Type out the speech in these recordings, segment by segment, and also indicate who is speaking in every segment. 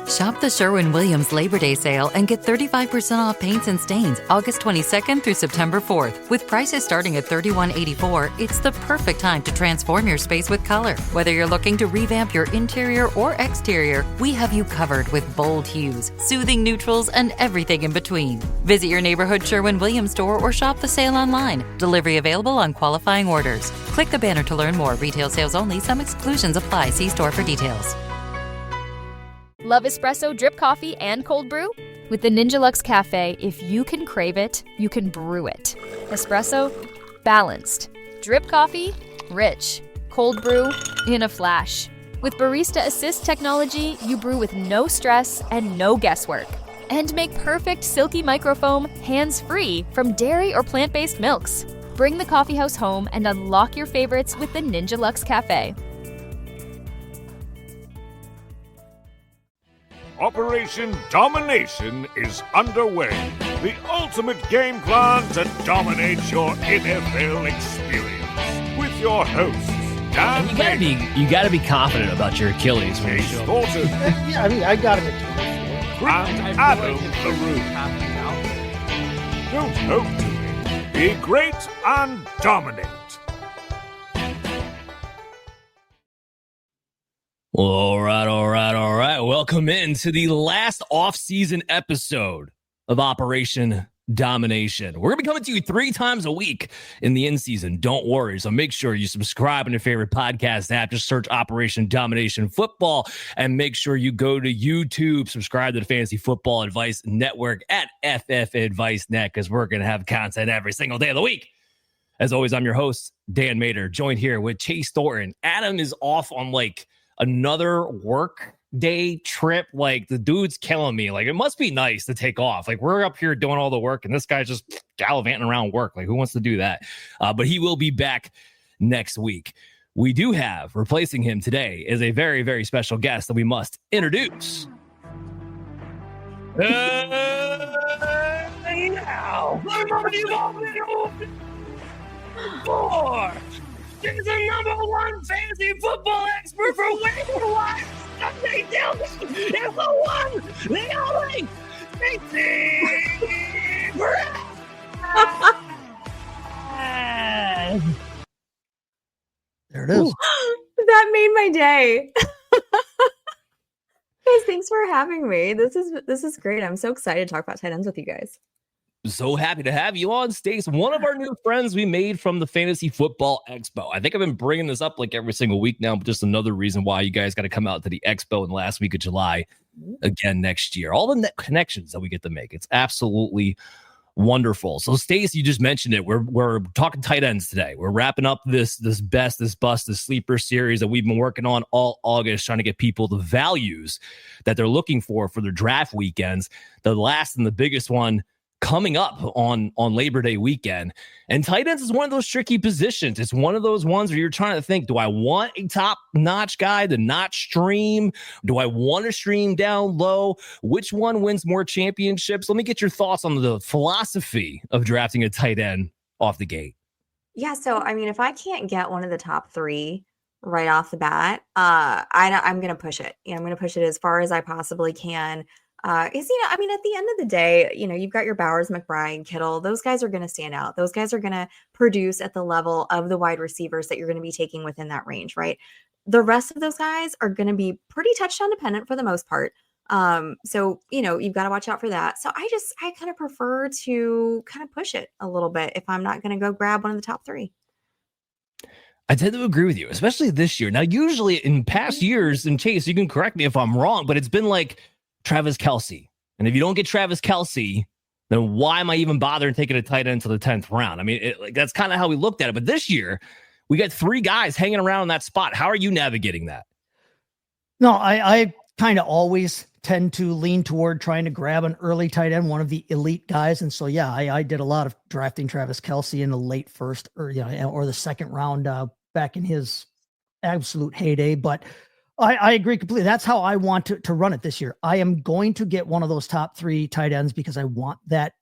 Speaker 1: Shop the Sherwin-Williams Labor Day sale and get 35% off paints and stains August 22nd through September 4th. With prices starting at $31.84, it's the perfect time to transform your space with color. Whether you're looking to revamp your interior or exterior, we have you covered with bold hues, soothing neutrals, and everything in between. Visit your neighborhood Sherwin-Williams store or shop the sale online. Delivery available on qualifying orders. Click the banner to learn more. Retail sales only. Some exclusions apply. See store for details.
Speaker 2: Love espresso, drip coffee, and cold brew? With the Ninja Luxe Cafe, if you can crave it, you can brew it. Espresso, balanced. Drip coffee, rich. Cold brew, in a flash. With Barista Assist technology, you brew with no stress and no guesswork. And make perfect silky microfoam hands-free from dairy or plant-based milks. Bring the coffeehouse home and unlock your favorites with the Ninja Luxe Cafe.
Speaker 3: Operation Domination is underway. The ultimate game plan to dominate your NFL experience. With your hosts, Dan
Speaker 4: You gotta be confident about your Achilles when you
Speaker 3: Chase
Speaker 4: show up.
Speaker 3: Thornton,
Speaker 5: Yeah, I mean, I got it.
Speaker 3: and Adam LaRue. Don't hope to be great and dominate.
Speaker 4: All right. Welcome into the last off-season episode of Operation Domination. We're going to be coming to you 3 times a week in the in-season. Don't worry. So make sure you subscribe on your favorite podcast app. Just search Operation Domination Football and make sure you go to YouTube. Subscribe to the Fantasy Football Advice Network at FF Advice Net because we're going to have content every single day of the week. As always, I'm your host, Dan Mader, joined here with Chase Thornton. Adam is off on another work day trip. The dude's killing me. It must be nice to take off. We're up here doing all the work and this guy's just gallivanting around work. Who wants to do that? But he will be back next week. We do have replacing him today is a very, very special guest that we must introduce. He's the #1 fantasy football expert for waiver wire Sunday Dalton. It's the one, the only, Stacy Perez.
Speaker 5: There it is.
Speaker 6: That made my day. Guys, thanks for having me. This is great. I'm so excited to talk about tight ends with you guys.
Speaker 4: So happy to have you on, Stace. One of our new friends we made from the Fantasy Football Expo. I think I've been bringing this up every single week now, but just another reason why you guys got to come out to the Expo in the last week of July again next year. All the connections that we get to make. It's absolutely wonderful. So, Stace, you just mentioned it. We're talking tight ends today. We're wrapping up this best, this bust, this sleeper series that we've been working on all August, trying to get people the values that they're looking for their draft weekends. The last and the biggest one coming up on Labor Day weekend. And tight ends is one of those tricky positions. It's one of those ones where you're trying to think, do I want a top-notch guy to not stream? Do I want to stream down low? Which one wins more championships? Let me get your thoughts on the philosophy of drafting a tight end off the gate.
Speaker 6: Yeah, so I mean, if I can't get one of the top 3 right off the bat, I'm going to push it. I'm going to push it as far as I possibly can. Because, I mean, at the end of the day, you've got your Bowers, McBride, Kittle. Those guys are going to stand out. Those guys are going to produce at the level of the wide receivers that you're going to be taking within that range, right? The rest of those guys are going to be pretty touchdown dependent for the most part. So, you've got to watch out for that. So I kind of prefer to kind of push it a little bit if I'm not going to go grab one of the top 3.
Speaker 4: I tend to agree with you, especially this year. Now, usually in past years, and Chase, you can correct me if I'm wrong, but it's been Travis Kelce. And if you don't get Travis Kelce, then why am I even bothering taking a tight end to the 10th round? I mean, that's kind of how we looked at it. But this year, we got 3 guys hanging around in that spot. How are you navigating that?
Speaker 5: No, I kind of always tend to lean toward trying to grab an early tight end, one of the elite guys. And so, yeah, I did a lot of drafting Travis Kelce in the late first or the second round back in his absolute heyday. But I agree completely. That's how I want to run it this year. I am going to get one of those top 3 tight ends because I want that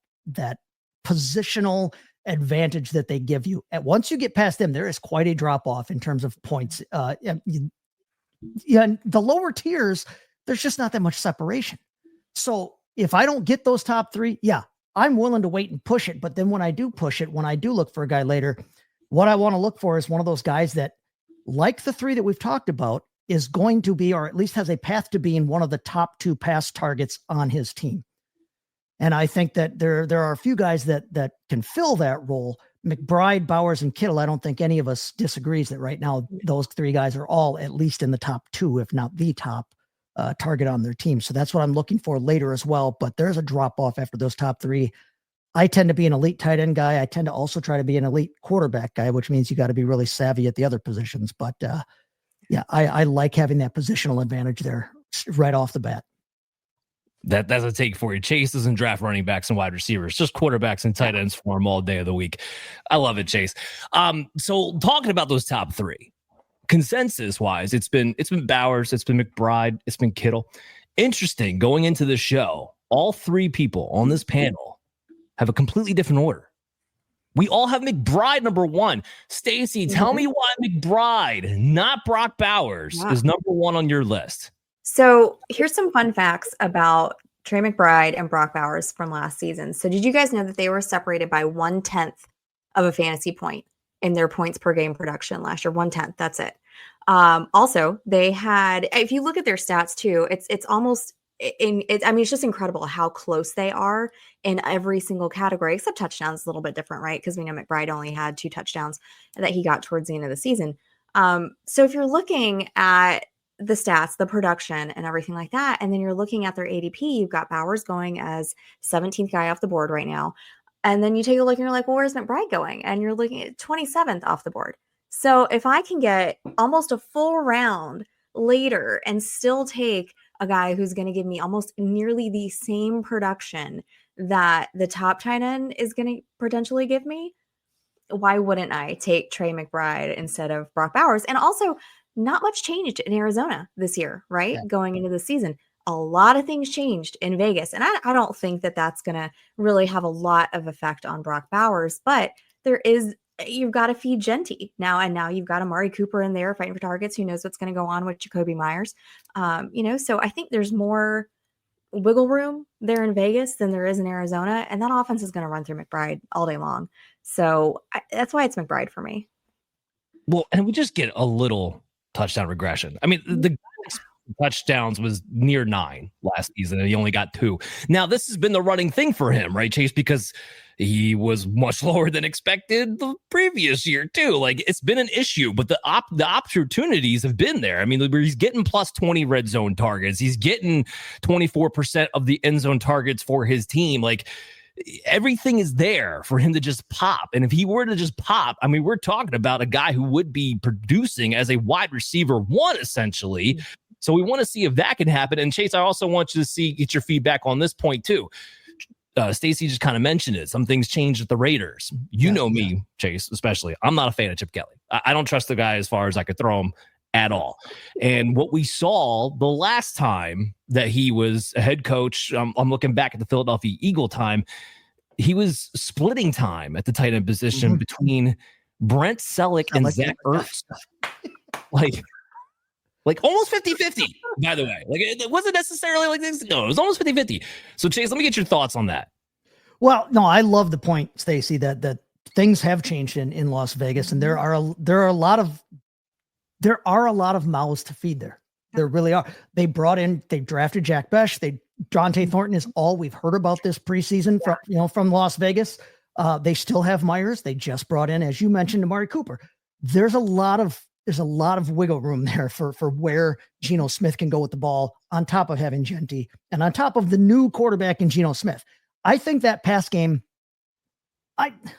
Speaker 5: positional advantage that they give you. And once you get past them, there is quite a drop off in terms of points. The lower tiers, there's just not that much separation. So if I don't get those top three, yeah, I'm willing to wait and push it. But then when I do push it, when I do look for a guy later, what I want to look for is one of those guys that, like the three that we've talked about, is going to be, or at least has a path to being one of the top 2 pass targets on his team. And I think that there are a few guys that can fill that role. McBride, Bowers, and Kittle, I don't think any of us disagrees that right now those 3 guys are all at least in the top 2, if not the top target on their team. So that's what I'm looking for later as well. But there's a drop off after those top 3. I tend to be an elite tight end guy. I tend to also try to be an elite quarterback guy, which means you got to be really savvy at the other positions. But yeah, I like having that positional advantage there right off the bat.
Speaker 4: That's a take for you. Chase doesn't draft running backs and wide receivers, just quarterbacks and tight ends for him all day of the week. I love it, Chase. So talking about those top 3, consensus wise, it's been Bowers, it's been McBride, it's been Kittle. Interesting. Going into the show, all 3 people on this panel have a completely different order. We all have McBride number 1. Stacy, tell me why McBride, not Brock Bowers, is number 1 on your list.
Speaker 6: So here's some fun facts about Trey McBride and Brock Bowers from last season. So did you guys know that they were separated by 1/10 of a fantasy point in their points per game production last year? 1/10, that's it. Also, they had, if you look at their stats too, it's almost it's just incredible how close they are in every single category, except touchdowns, a little bit different, right? Because we know McBride only had 2 touchdowns that he got towards the end of the season. So if you're looking at the stats, the production and everything like that, and then you're looking at their ADP, you've got Bowers going as 17th guy off the board right now. And then you take a look and you're like, well, where's McBride going? And you're looking at 27th off the board. So if I can get almost a full round later and still take a guy who's going to give me almost nearly the same production that the top tight end is going to potentially give me, why wouldn't I take Trey McBride instead of Brock Bowers? And also, not much changed in Arizona this year, right? Yeah. Going into the season, a lot of things changed in Vegas. And I don't think that that's going to really have a lot of effect on Brock Bowers, but you've got to feed Genty now. And now you've got Amari Cooper in there fighting for targets. Who knows what's going to go on with Jacoby Myers? So I think there's more wiggle room there in Vegas than there is in Arizona. And that offense is going to run through McBride all day long. So that's why it's McBride for me.
Speaker 4: Well, and we just get a little touchdown regression. I mean, the touchdowns was near 9 last season, and he only got 2. Now, this has been the running thing for him, right, Chase? Because he was much lower than expected the previous year, too. Like, it's been an issue, but the opportunities have been there. I mean, he's getting plus 20 red zone targets. He's getting 24% of the end zone targets for his team. Like, everything is there for him to just pop. And if he were to just pop, I mean, we're talking about a guy who would be producing as a wide receiver 1, essentially. So we want to see if that can happen. And Chase, I also want you to get your feedback on this point too. Stacy just kind of mentioned it. Some things changed at the Raiders. You know me, Chase, especially. I'm not a fan of Chip Kelly. I don't trust the guy as far as I could throw him at all. And what we saw the last time that he was a head coach, I'm looking back at the Philadelphia Eagle time, he was splitting time at the tight end position between Brent Selleck and Zach Ertz. Like almost 50-50, by the way. Like, it wasn't necessarily like this. No, it was almost 50-50. So, Chase, let me get your thoughts on that.
Speaker 5: Well, no, I love the point, Stacy, that things have changed in Las Vegas, and there are a lot of mouths to feed there. There really are. They drafted Jack Besh. Jonte Thornton is all we've heard about this preseason from Las Vegas. They still have Myers. They just brought in, as you mentioned, Amari Cooper. There's a lot of wiggle room there for where Geno Smith can go with the ball, on top of having Genty and on top of the new quarterback in Geno Smith. I think that pass game,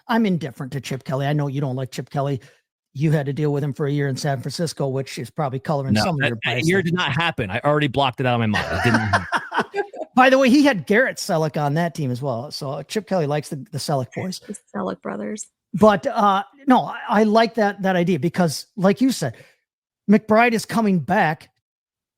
Speaker 5: I'm indifferent to Chip Kelly. I know you don't like Chip Kelly. You had to deal with him for a year in San Francisco, which is probably coloring some of your bias.
Speaker 4: That year did not happen. I already blocked it out of my mind. It didn't happen.
Speaker 5: By the way, he had Garrett Selleck on that team as well. So Chip Kelly likes the Selleck boys.
Speaker 6: The Selleck brothers.
Speaker 5: But no, I like that idea because, like you said, McBride is coming back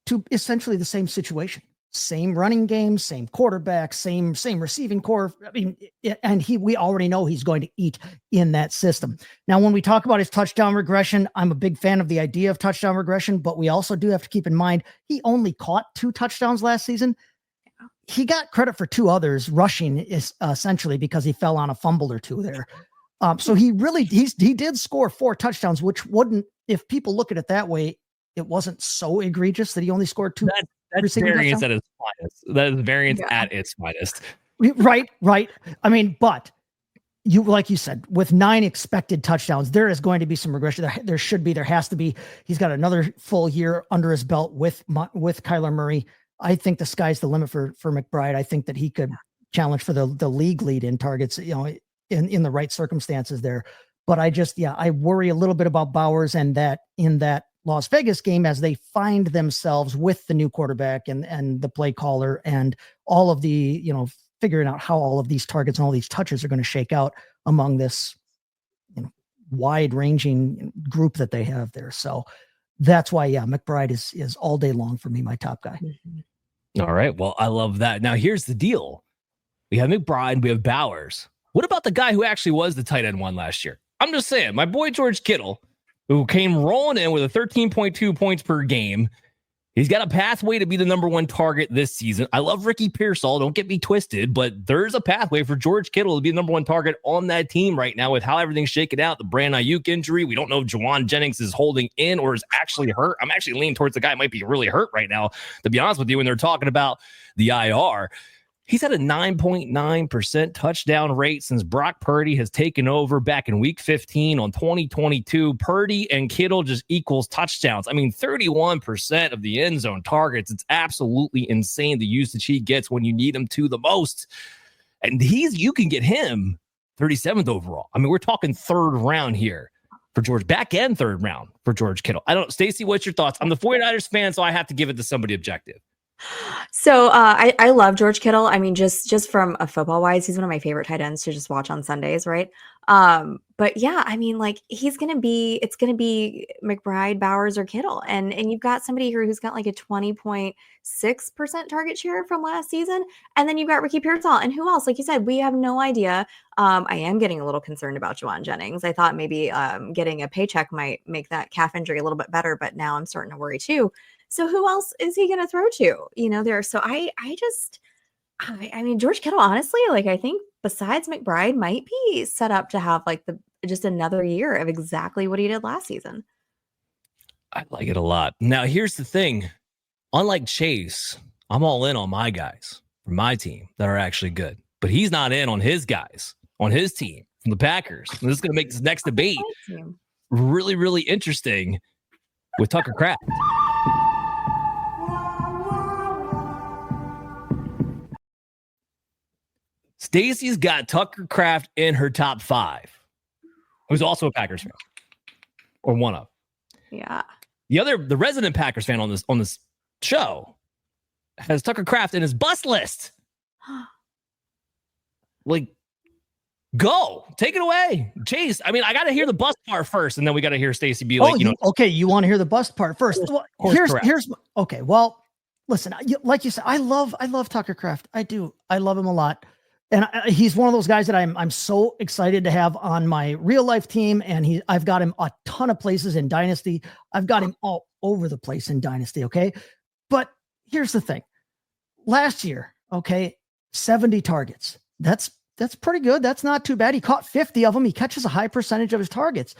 Speaker 5: to essentially the same situation. same running game, same quarterback, same receiving core. I mean, and we already know he's going to eat in that system. Now, when we talk about his touchdown regression, I'm a big fan of the idea of touchdown regression, but we also do have to keep in mind he only caught 2 touchdowns last season. He got credit for 2 others rushing is essentially because he fell on a fumble or 2 there. So he did score 4 touchdowns, which wouldn't, if people look at it that way, it wasn't so egregious that he only scored 2.
Speaker 4: That's variance at its finest. That is variance at its finest.
Speaker 5: Right. I mean, but like you said, with 9 expected touchdowns, there is going to be some regression. There has to be. He's got another full year under his belt with Kyler Murray. I think the sky's the limit for McBride. I think that he could challenge for the league lead in targets, in the right circumstances there. But I worry a little bit about Bowers and that in that Las Vegas game, as they find themselves with the new quarterback and the play caller and all of the, figuring out how all of these targets and all these touches are going to shake out among this, wide ranging group that they have there. So that's why, McBride is all day long for me, my top guy.
Speaker 4: All right. Well, I love that. Now here's the deal. We have McBride, we have Bowers. What about the guy who actually was the tight end 1 last year? I'm just saying, my boy George Kittle, who came rolling in with a 13.2 points per game. He's got a pathway to be the number 1 target this season. I love Ricky Pearsall. Don't get me twisted, but there's a pathway for George Kittle to be the number 1 target on that team right now with how everything's shaken out. The Brandon Ayuk injury. We don't know if Juwan Jennings is holding in or is actually hurt. I'm actually leaning towards the guy might be really hurt right now, to be honest with you, when they're talking about the IR. He's had a 9.9% touchdown rate since Brock Purdy has taken over back in week 15 on 2022. Purdy and Kittle just equals touchdowns. I mean, 31% of the end zone targets. It's absolutely insane the usage he gets when you need him to the most. And you can get him 37th overall. I mean, we're talking 3rd round here for George, back end 3rd round for George Kittle. Stacy, what's your thoughts? I'm the 49ers fan, so I have to give it to somebody objective.
Speaker 6: So I love George Kittle. I mean, just from a football wise, he's one of my favorite tight ends to just watch on Sundays, right? But yeah, I mean, like it's gonna be McBride, Bowers, or Kittle, and you've got somebody here who's got like a 20.6% target share from last season, and then you've got Ricky Pearsall, and who else? Like you said, we have no idea. I am getting a little concerned about Juwan Jennings. I thought maybe getting a paycheck might make that calf injury a little bit better, but now I'm starting to worry too. So who else is he going to throw to, there? So I mean, George Kittle, honestly, like I think besides McBride might be set up to have like just another year of exactly what he did last season.
Speaker 4: I like it a lot. Now, here's the thing. Unlike Chase, I'm all in on my guys from my team that are actually good, but he's not in on his guys on his team from the Packers. And this is going to make this next debate really, really interesting with Tucker Kraft. Stacy's got Tucker Kraft in her top 5, who's also a Packers fan, or one of.
Speaker 6: Yeah.
Speaker 4: The resident Packers fan on this show has Tucker Kraft in his bust list. Like, go take it away, Chase. I mean, I got to hear the bust part first, and then we got to hear Stacy be like,
Speaker 5: okay, you want to hear the bust part first? Here's okay. Well, listen, like you said, I love Tucker Kraft. I do. I love him a lot. And he's one of those guys that I'm so excited to have on my real life team. And I've got him a ton of places in Dynasty. I've got him all over the place in Dynasty. Okay. But here's the thing. Last year, 70 targets. That's pretty good. That's not too bad. He caught 50 of them. He catches a high percentage of his targets.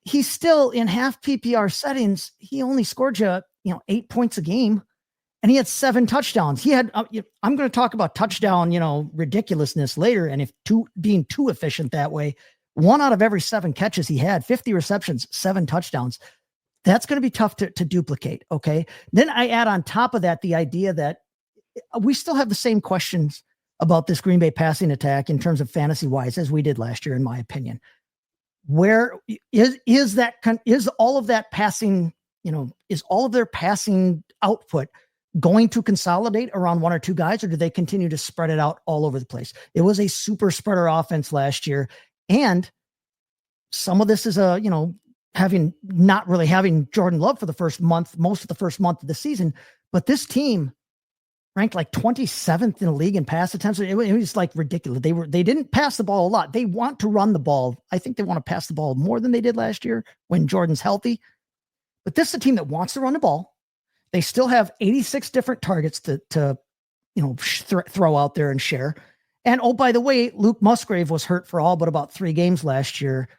Speaker 5: He's still in half PPR settings. He only scored 8 points a game. And he had 7 touchdowns. He had, I'm going to talk about touchdown, ridiculousness later. And if being too efficient that way, 1 out of every 7 catches he had, 50 receptions, 7 touchdowns. That's going to be tough to duplicate. Okay. Then I add on top of that, the idea that we still have the same questions about this Green Bay passing attack in terms of fantasy wise, as we did last year, in my opinion. Where is all of that passing, is all of their passing output going to consolidate around 1 or 2 guys, or do they continue to spread it out all over the place? It was a super spreader offense last year. And some of this is not really having Jordan Love for the first month, most of the first month of the season, but this team ranked like 27th in the league in pass attempts. It was like ridiculous. They didn't pass the ball a lot. They want to run the ball. I think they want to pass the ball more than they did last year when Jordan's healthy. But this is a team that wants to run the ball. They still have 86 different targets to throw out there and share. And oh, by the way, Luke Musgrave was hurt for all but about 3 games last year.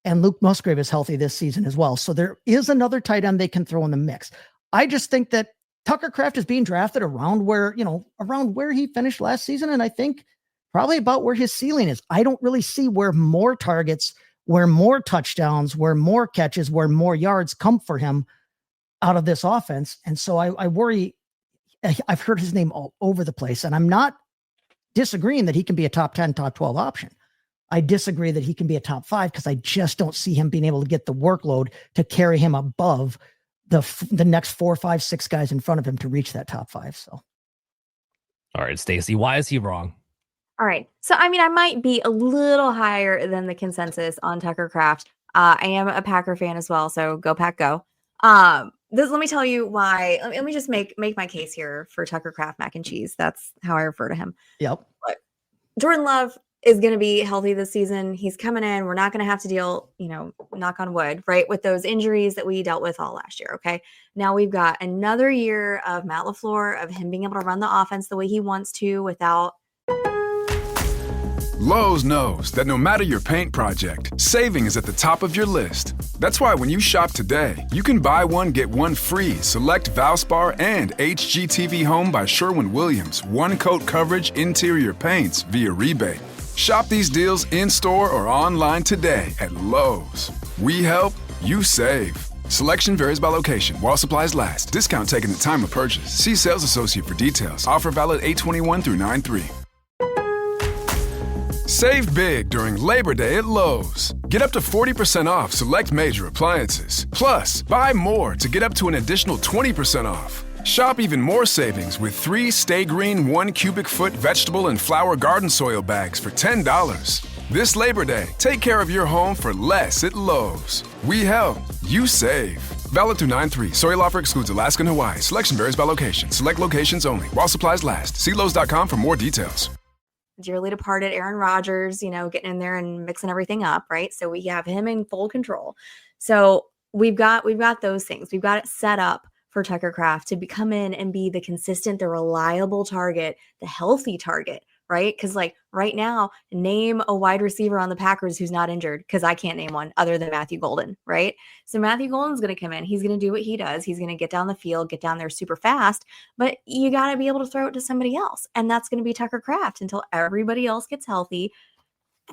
Speaker 5: And Luke Musgrave is healthy this season as well. So there is another tight end they can throw in the mix. I just think that Tucker Kraft is being drafted around where he finished last season. And I think probably about where his ceiling is. I don't really see where more targets, where more touchdowns, where more catches, where more yards come for him out of this offense. And so I worry. I've heard his name all over the place, and I'm not disagreeing that he can be a top 10, top 12 option. I disagree that he can be a top 5 because I just don't see him being able to get the workload to carry him above the next 4, 5, 6 guys in front of him to reach that top 5. So,
Speaker 4: all right, Stacy, why is he wrong?
Speaker 6: All right. So, I mean, I might be a little higher than the consensus on Tucker Kraft. I am a Packer fan as well. So go Pack, go. Let me tell you why. Let me just make my case here for Tucker Kraft mac and cheese. That's how I refer to him.
Speaker 5: Yep.
Speaker 6: But Jordan Love is going to be healthy this season. He's coming in. We're not going to have to deal, knock on wood, right, with those injuries that we dealt with all last year. Okay. Now we've got another year of Matt LaFleur, of him being able to run the offense the way he wants to without.
Speaker 7: Lowe's knows that no matter your paint project, saving is at the top of your list. That's why when you shop today, you can buy one, get one free. Select Valspar and HGTV Home by Sherwin-Williams. One coat coverage interior paints via rebate. Shop these deals in-store or online today at Lowe's. We help, you save. Selection varies by location. While supplies last. Discount taken at time of purchase. See sales associate for details. Offer valid 8/21 through 9/3. Save big during Labor Day at Lowe's. Get up to 40% off select major appliances. Plus, buy more to get up to an additional 20% off. Shop even more savings with 3 Stay Green 1 cubic foot vegetable and flower garden soil bags for $10. This Labor Day, take care of your home for less at Lowe's. We help, you save. Valid through 9/3. Soil offer excludes Alaska and Hawaii. Selection varies by location. Select locations only. While supplies last. See Lowe's.com for more details.
Speaker 6: Dearly departed Aaron Rodgers, getting in there and mixing everything up, right? So we have him in full control. So we've got those things. We've got it set up for Tucker Kraft to come in and be the consistent, the reliable target, the healthy target, right? Because right now, name a wide receiver on the Packers who's not injured, because I can't name one other than Matthew Golden, right? So Matthew Golden's going to come in. He's going to do what he does. He's going to get down the field, get down there super fast, but you got to be able to throw it to somebody else. And that's going to be Tucker Kraft until everybody else gets healthy.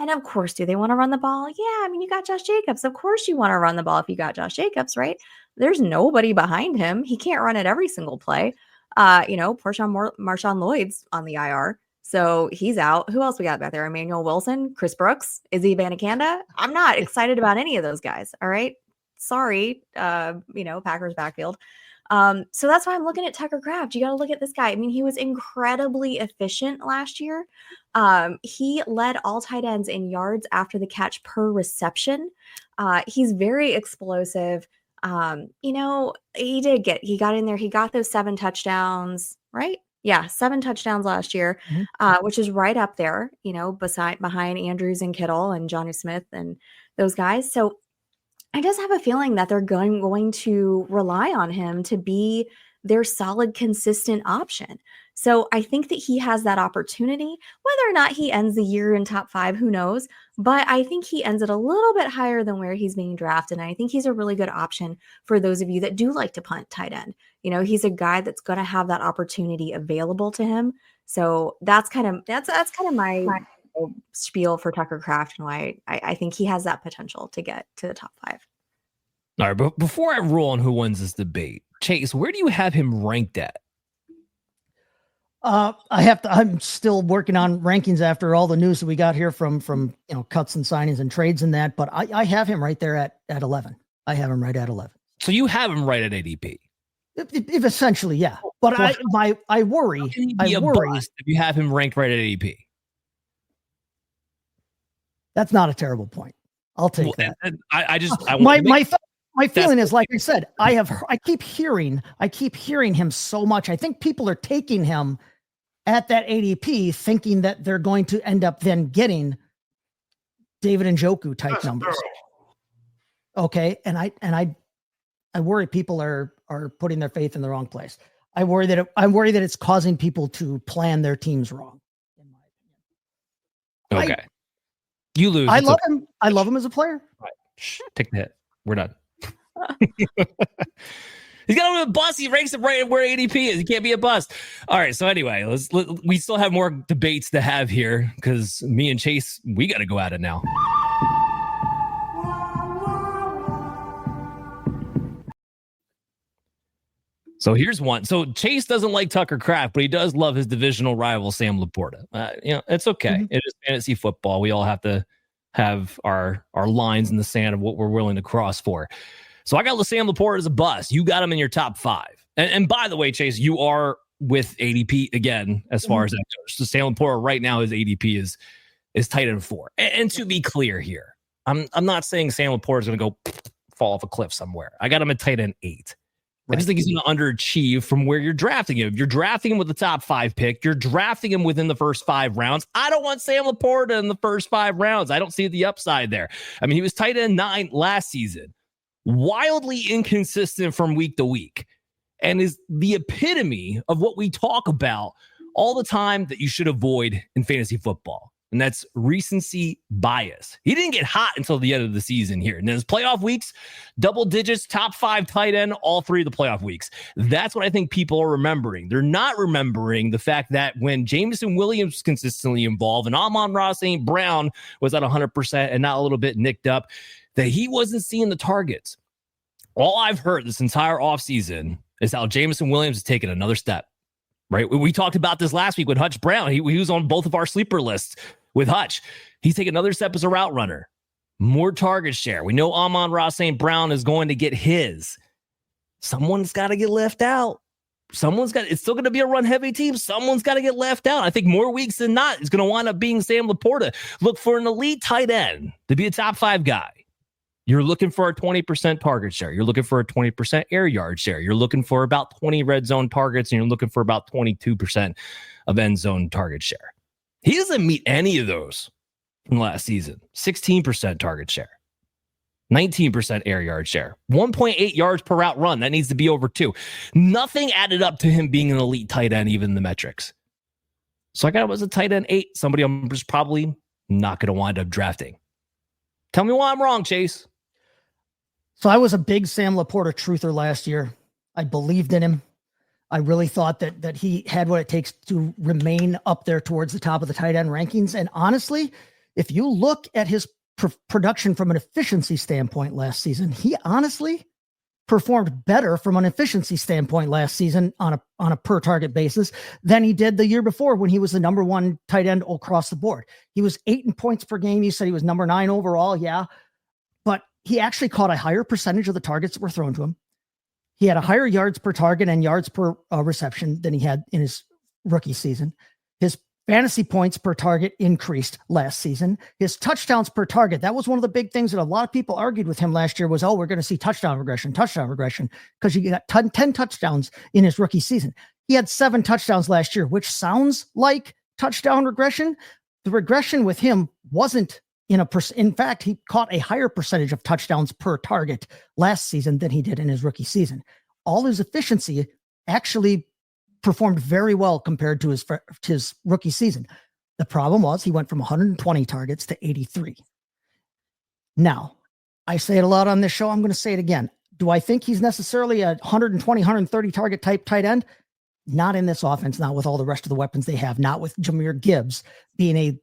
Speaker 6: And of course, do they want to run the ball? Yeah, I mean, you got Josh Jacobs. Of course you want to run the ball if you got Josh Jacobs, right? There's nobody behind him. He can't run it every single play. Marshawn Lloyd's on the IR. So he's out. Who else we got back there? Emmanuel Wilson, Chris Brooks, Izzy Abanikanda. I'm not excited about any of those guys. All right. Sorry. Packers backfield. So that's why I'm looking at Tucker Kraft. You got to look at this guy. I mean, he was incredibly efficient last year. He led all tight ends in yards after the catch per reception. He's very explosive. He got in there. He got those 7 touchdowns, right? Yeah, 7 touchdowns last year, which is right up there, behind Andrews and Kittle and Johnny Smith and those guys. So I just have a feeling that they're going to rely on him to be their solid, consistent option. So I think that he has that opportunity. Whether or not he ends the year in top 5, who knows? But I think he ends it a little bit higher than where he's being drafted. And I think he's a really good option for those of you that do like to punt tight end. He's a guy that's going to have that opportunity available to him. So that's kind of my spiel for Tucker Kraft and why I think he has that potential to get to the top 5.
Speaker 4: All right, but before I rule on who wins this debate, Chase, where do you have him ranked at?
Speaker 5: I'm still working on rankings after all the news that we got here from cuts and signings and trades and that, but I have him right there at 11. I have him right at 11.
Speaker 4: So you have him right at ADP.
Speaker 5: If essentially, yeah. But I worry.
Speaker 4: If you have him ranked right at ADP.
Speaker 5: That's not a terrible point. I'll take that. My feeling is, like I said, I keep hearing him so much. I think people are taking him at that ADP thinking that they're going to end up then getting David Njoku type numbers. Okay. And I worry people are putting their faith in the wrong place. I worry that it's causing people to plan their teams wrong. In my opinion.
Speaker 4: Okay. You lose.
Speaker 5: I love him. I love him as a player.
Speaker 4: Right. Take the hit. We're done. He's got him a bust. He ranks him right where ADP is. He can't be a bust. All right. So anyway, we still have more debates to have here because me and Chase, we got to go at it now. So here's one. So Chase doesn't like Tucker Kraft, but he does love his divisional rival, Sam LaPorta. It's okay. Mm-hmm. It is fantasy football. We all have to have our lines in the sand of what we're willing to cross for. So I got Sam LaPorta as a bust. You got him in your top 5. And by the way, Chase, you are with ADP again, as far as that goes. So Sam LaPorta right now, his ADP is tight end 4. And to be clear here, I'm not saying Sam LaPorta is going to go fall off a cliff somewhere. I got him at tight end 8. I just think he's going to underachieve from where you're drafting him. If you're drafting him with the top 5 pick, you're drafting him within the first 5 rounds. I don't want Sam LaPorta in the first 5 rounds. I don't see the upside there. I mean, he was tight end 9 last season. Wildly inconsistent from week to week, and is the epitome of what we talk about all the time that you should avoid in fantasy football. And that's recency bias. He didn't get hot until the end of the season here. And then his playoff weeks, double digits, top 5 tight end, all 3 of the playoff weeks. That's what I think people are remembering. They're not remembering the fact that when Jameson Williams was consistently involved and Amon-Ra St. Brown was at 100% and not a little bit nicked up, that he wasn't seeing the targets. All I've heard this entire offseason is how Jameson Williams has taken another step. Right? We talked about this last week with Hutch Brown. He was on both of our sleeper lists with Hutch. He's taken another step as a route runner. More target share. We know Amon-Ra St. Brown is going to get his. Someone's got to get left out. It's still going to be a run-heavy team. Someone's got to get left out. I think more weeks than not, it's going to wind up being Sam LaPorta. Look for an elite tight end to be a top 5 guy. You're looking for a 20% target share. You're looking for a 20% air yard share. You're looking for about 20 red zone targets, and you're looking for about 22% of end zone target share. He doesn't meet any of those from last season. 16% target share, 19% air yard share, 1.8 yards per route run. That needs to be over 2. Nothing added up to him being an elite tight end, even in the metrics. So I got him as a tight end 8, somebody I'm just probably not going to wind up drafting. Tell me why I'm wrong, Chase.
Speaker 5: So I was a big Sam LaPorta truther last year. I believed in him. I really thought that he had what it takes to remain up there towards the top of the tight end rankings. And honestly, if you look at his production from an efficiency standpoint last season, he honestly performed better from an efficiency standpoint last season on a per target basis than he did the year before when he was the number 1 tight end across the board. He was 8 in points per game. You said he was number 9 overall. Yeah. But he actually caught a higher percentage of the targets that were thrown to him. He had a higher yards per target and yards per reception than he had in his rookie season. His fantasy points per target increased last season. His touchdowns per target, that was one of the big things that a lot of people argued with him last year was, we're going to see touchdown regression, because he got 10 touchdowns in his rookie season. He had 7 touchdowns last year, which sounds like touchdown regression. The regression with him wasn't in fact, he caught a higher percentage of touchdowns per target last season than he did in his rookie season. All his efficiency actually performed very well compared to his rookie season. The problem was he went from 120 targets to 83. Now, I say it a lot on this show. I'm going to say it again. Do I think he's necessarily a 120, 130 target type tight end? Not in this offense, not with all the rest of the weapons they have, not with Jahmyr Gibbs being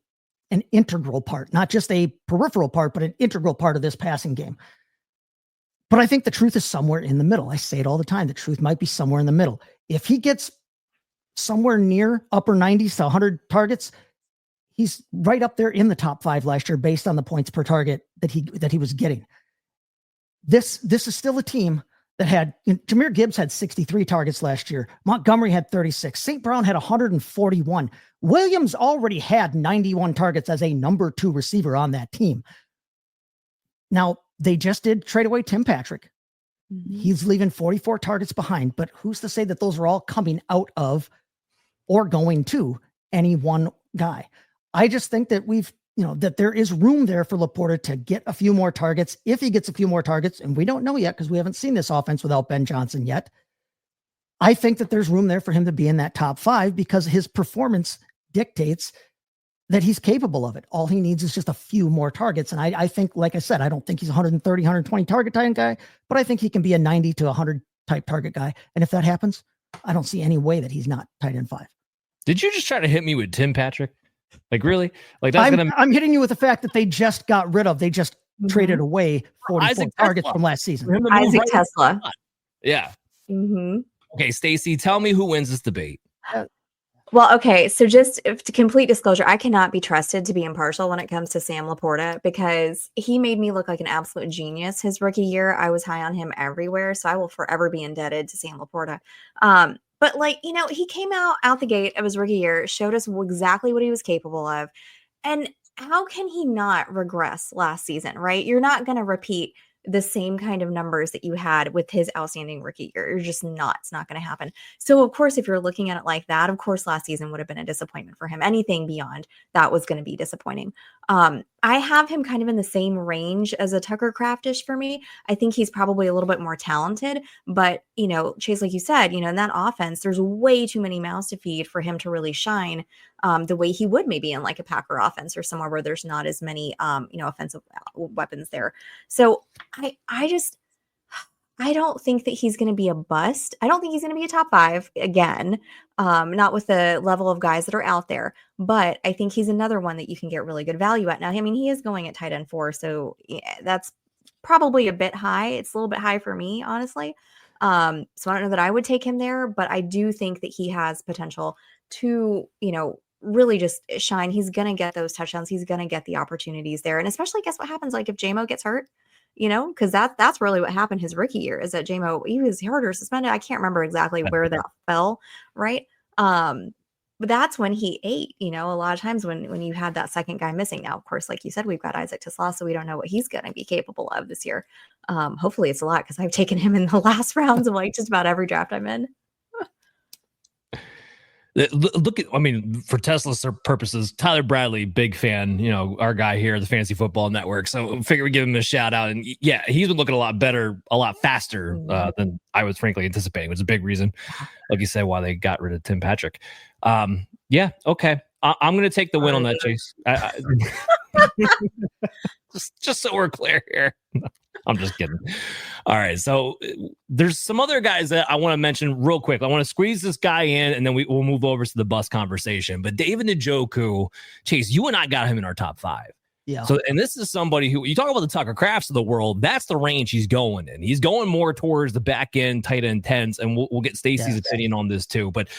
Speaker 5: an integral part, not just a peripheral part, but an integral part of this passing game. But I think the truth is somewhere in the middle. I say it all the time. The truth might be somewhere in the middle. If he gets somewhere near upper 90s to 100 targets, he's right up there in the top 5 last year based on the points per target that he was getting. This is still a team that had Jahmyr Gibbs had 63 targets last year. Montgomery had 36. St. Brown had 141. Williams already had 91 targets as a number 2 receiver on that team. Now, they just did trade away Tim Patrick. He's leaving 44 targets behind, but who's to say that those are all coming out of or going to any one guy? I just think that that there is room there for LaPorta to get a few more targets. If he gets a few more targets, and we don't know yet because we haven't seen this offense without Ben Johnson yet, I think that there's room there for him to be in that top 5 because his performance dictates that he's capable of it. All he needs is just a few more targets. And I think, like I said, I don't think he's 130, 120 target type guy, but I think he can be a 90 to 100 type target guy. And if that happens, I don't see any way that he's not tight end 5.
Speaker 4: Did you just try to hit me with Tim Patrick? Like, really? Like,
Speaker 5: I'm hitting you with the fact that they just traded away 44 targets from last season.
Speaker 6: Isaac Tesla.
Speaker 4: Yeah.
Speaker 6: Mm-hmm.
Speaker 4: Okay, Stacy, tell me who wins this debate.
Speaker 6: Well, okay. So just to complete disclosure, I cannot be trusted to be impartial when it comes to Sam LaPorta because he made me look like an absolute genius his rookie year. I was high on him everywhere. So I will forever be indebted to Sam LaPorta. But he came out the gate of his rookie year, showed us exactly what he was capable of. And how can he not regress last season, right? You're not going to repeat the same kind of numbers that you had with his outstanding rookie year. You're just not. It's not going to happen. So, of course, if you're looking at it like that, of course, last season would have been a disappointment for him. Anything beyond that was going to be disappointing. I have him kind of in the same range as a Tucker Kraftish for me. I think he's probably a little bit more talented, but, Chase, like you said, in that offense, there's way too many mouths to feed for him to really shine the way he would maybe in like a Packer offense or somewhere where there's not as many, offensive weapons there. So I don't think that he's going to be a bust. I don't think he's going to be a top 5 again, not with the level of guys that are out there. But I think he's another one that you can get really good value at. Now, I mean, he is going at tight end 4, so that's probably a bit high. It's a little bit high for me, honestly. So I don't know that I would take him there, but I do think that he has potential to, really just shine. He's going to get those touchdowns. He's going to get the opportunities there. And especially guess what happens? Like if JMO gets hurt, because that's really what happened his rookie year is that JMO, he was hurt or suspended. I can't remember exactly where that fell. Right. But that's when he ate, a lot of times when you had that second guy missing. Now, of course, like you said, we've got Isaac Tesla, so we don't know what he's going to be capable of this year. Hopefully it's a lot because I've taken him in the last rounds of like just about every draft I'm in.
Speaker 4: Look at, for Tesla's purposes, Tyler Bradley, big fan, our guy here at the Fantasy Football Network. So figure we give him a shout out. And yeah, he's been looking a lot better, a lot faster than I was frankly anticipating. It was a big reason, like you said, why they got rid of Tim Patrick. Yeah, okay. I'm going to take the win on that, Chase. Just so we're clear here. I'm just kidding. All right. So there's some other guys that I want to mention real quick. I want to squeeze this guy in and then we'll move over to the bus conversation. But David Njoku, Chase, you and I got him in our top 5.
Speaker 5: Yeah.
Speaker 4: So, and this is somebody who, you talk about the Tucker Krafts of the world, that's the range he's going in. He's going more towards the back end, tight end 10s, and we'll get Stacy's opinion on this too. But